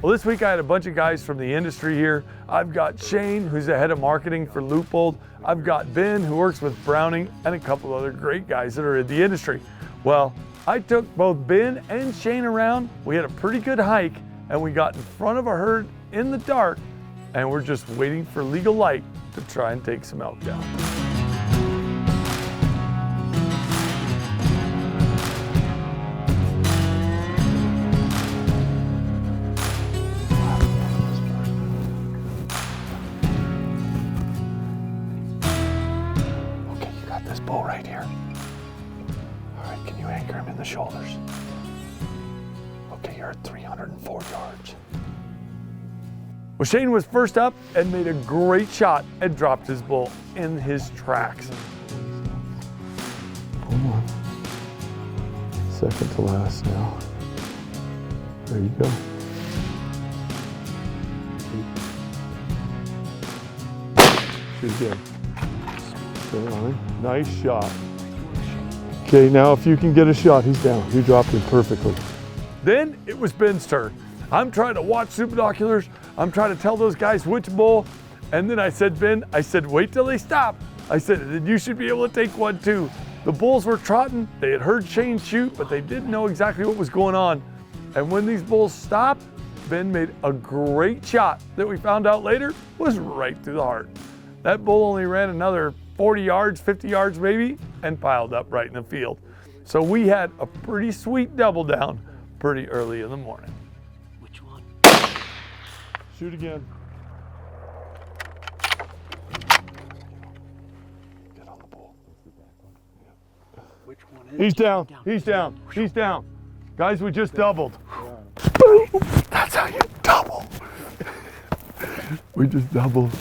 Well, this week I had a bunch of guys from the industry here. I've got Shane, who's the head of marketing for Leupold. I've got Ben, who works with Browning, and a couple other great guys that are in the industry. Well, I took both Ben and Shane around. We had a pretty good hike, and we got in front of a herd in the dark, and we're just waiting for legal light to try and take some elk down. This bull right here. All right, can you anchor him in the shoulders? Okay, you're at 304 yards. Well, Shane was first up and made a great shot and dropped his bull in his tracks. Hold on. Second to last now. There you go. Shoot again. Nice shot. Okay, now if you can get a shot, he's down. You dropped him perfectly. Then it was Ben's turn. I'm trying to watch super binoculars. I'm trying to tell those guys which bull. And then I said, Ben, I said, wait till they stop. I said, you should be able to take one too. The bulls were trotting. They had heard Shane shoot, but they didn't know exactly what was going on. And when these bulls stopped, Ben made a great shot that we found out later was right through the heart. That bull only ran another 40 yards, 50 yards maybe, and piled up right in the field. So we had a pretty sweet double down pretty early in the morning. Which one? Shoot again. Get on the bull. Which one is He's it? down, he's down, he's down. Guys, we just doubled. Boom! That's how you double. We just doubled.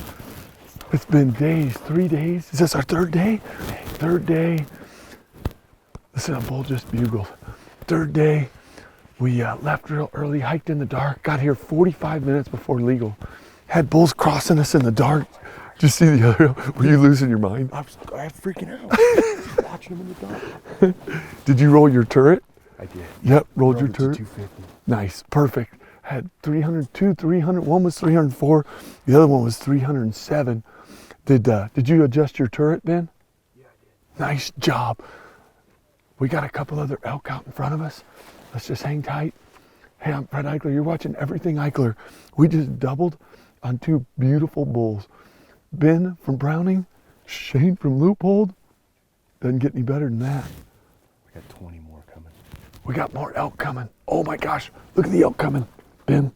It's been days, 3 days. Is this our third day? Third day. Listen, a bull just bugled. Third day, we left real early, hiked in the dark, got here 45 minutes before legal. Had bulls crossing us in the dark. Did you see the other? Were you losing your mind? I was freaking out. Watching them in the dark. Did you roll your turret? I did. Yep, rolled your turret. 250. Nice, perfect. Had 302, 300, one was 304, the other one was 307. Did you adjust your turret, Ben? Yeah, I did. Nice job. We got a couple other elk out in front of us. Let's just hang tight. Hey, I'm Fred Eichler. You're watching Everything Eichler. We just doubled on two beautiful bulls. Ben from Browning, Shane from Leupold. Doesn't get any better than that. We got 20 more coming. We got more elk coming. Oh my gosh, look at the elk coming, Ben.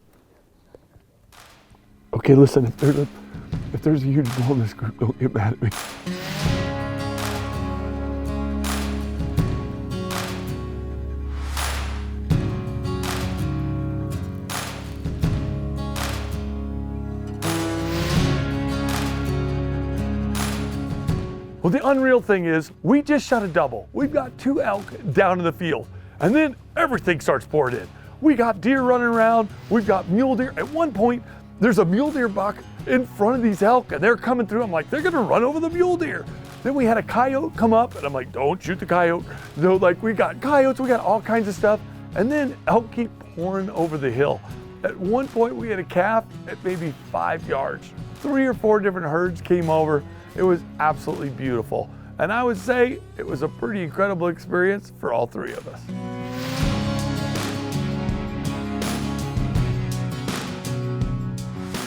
Okay, listen, if there's a huge bull in this group, don't get mad at me. Well, the unreal thing is, we just shot a double. We've got 2 elk down in the field, and then everything starts pouring in. We got deer running around, we've got mule deer. At one point, there's a mule deer buck in front of these elk, and they're coming through. I'm like, they're gonna run over the mule deer. Then we had a coyote come up, and I'm like, don't shoot the coyote. So like, we got coyotes, we got all kinds of stuff, and then elk keep pouring over the hill. At one point, we had a calf at maybe 5 yards. 3 or 4 different herds came over. It was absolutely beautiful. And I would say it was a pretty incredible experience for all 3 of us.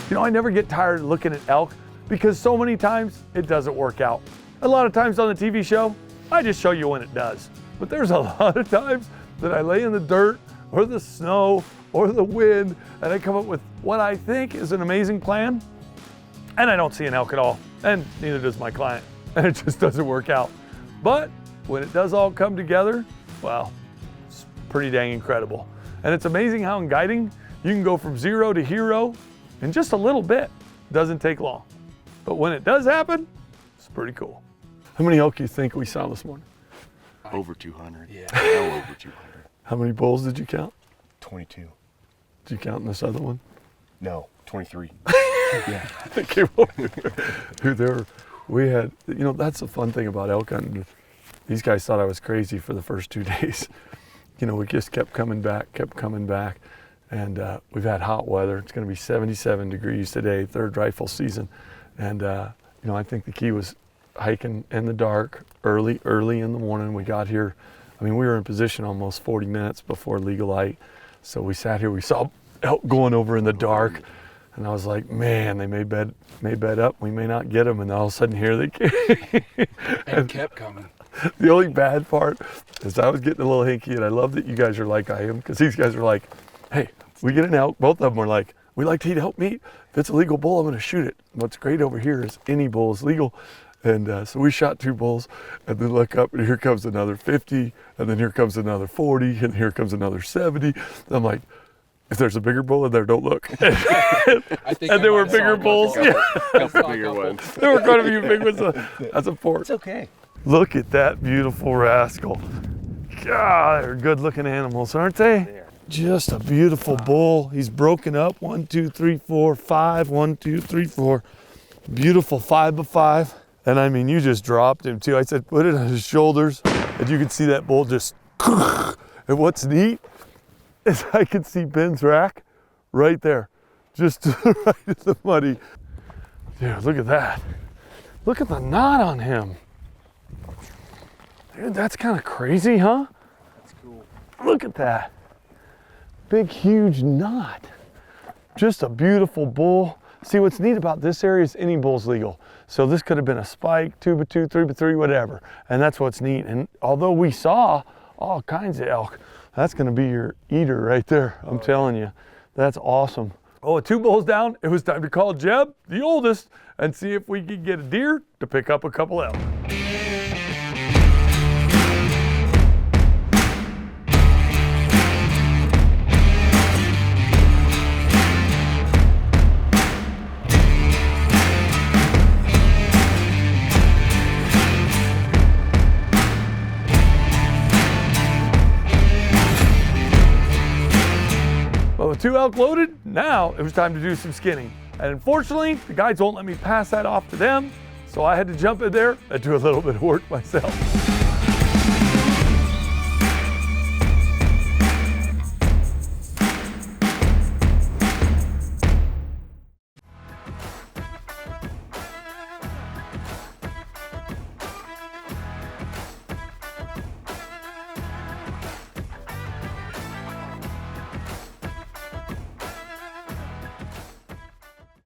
You know, I never get tired of looking at elk because so many times it doesn't work out. A lot of times on the TV show, I just show you when it does. But there's a lot of times that I lay in the dirt or the snow or the wind and I come up with what I think is an amazing plan and I don't see an elk at all. And neither does my client. And it just doesn't work out. But when it does all come together, well, it's pretty dang incredible. And it's amazing how in guiding, you can go from 0 to hero in just a little bit. It doesn't take long. But when it does happen, it's pretty cool. How many elk do you think we saw this morning? Over 200. Yeah, well over 200. How many bulls did you count? 22. Did you count in this other one? No, 23. Yeah. Okay, well, dude, we had, you know, that's the fun thing about elk hunting. These guys thought I was crazy for the first 2 days. You know, we just kept coming back. And we've had hot weather. It's going to be 77 degrees today, third rifle season. And, I think the key was hiking in the dark, early in the morning. We got here. We were in position almost 40 minutes before legal light. So we sat here, we saw elk going over in the dark. And I was like, man, they may bed up. We may not get them. And all of a sudden here they came. And kept coming. The only bad part is I was getting a little hinky, and I love that you guys are like I am, because these guys are like, hey, we get an elk. Both of them were like, we like to eat elk meat. If it's a legal bull, I'm going to shoot it. What's great over here is any bull is legal. And so we shot 2 bulls, and then look up, and here comes another 50, and then here comes another 40, and here comes another 70. I'm like, if there's a bigger bull in there, don't look. I think And there were bigger bulls. Yeah. Couple bigger ones. There were quite a few big ones. That's a port. It's okay. Look at that beautiful rascal. God, they're good looking animals, aren't they? Just a beautiful bull. He's broken up. 1, 2, 3, 4, 5. 1, 2, 3, 4. Beautiful 5x5. And you just dropped him too. I said, put it on his shoulders. And you can see that bull just, and what's neat is I can see Ben's rack right there. Just to the right of the muddy. Dude, look at that. Look at the knot on him. Dude, that's kind of crazy, huh? That's cool. Look at that. Big, huge knot. Just a beautiful bull. See, what's neat about this area is any bull's legal. So this could have been a spike, 2x2, 3x3, whatever. And that's what's neat. And although we saw all kinds of elk, that's gonna be your eater right there. I'm telling you, that's awesome. Oh, with 2 bulls down, it was time to call Jeb, the oldest, and see if we could get a deer to pick up a couple elk. Well, with 2 elk loaded, now it was time to do some skinning. And unfortunately, the guides won't let me pass that off to them, so I had to jump in there and do a little bit of work myself.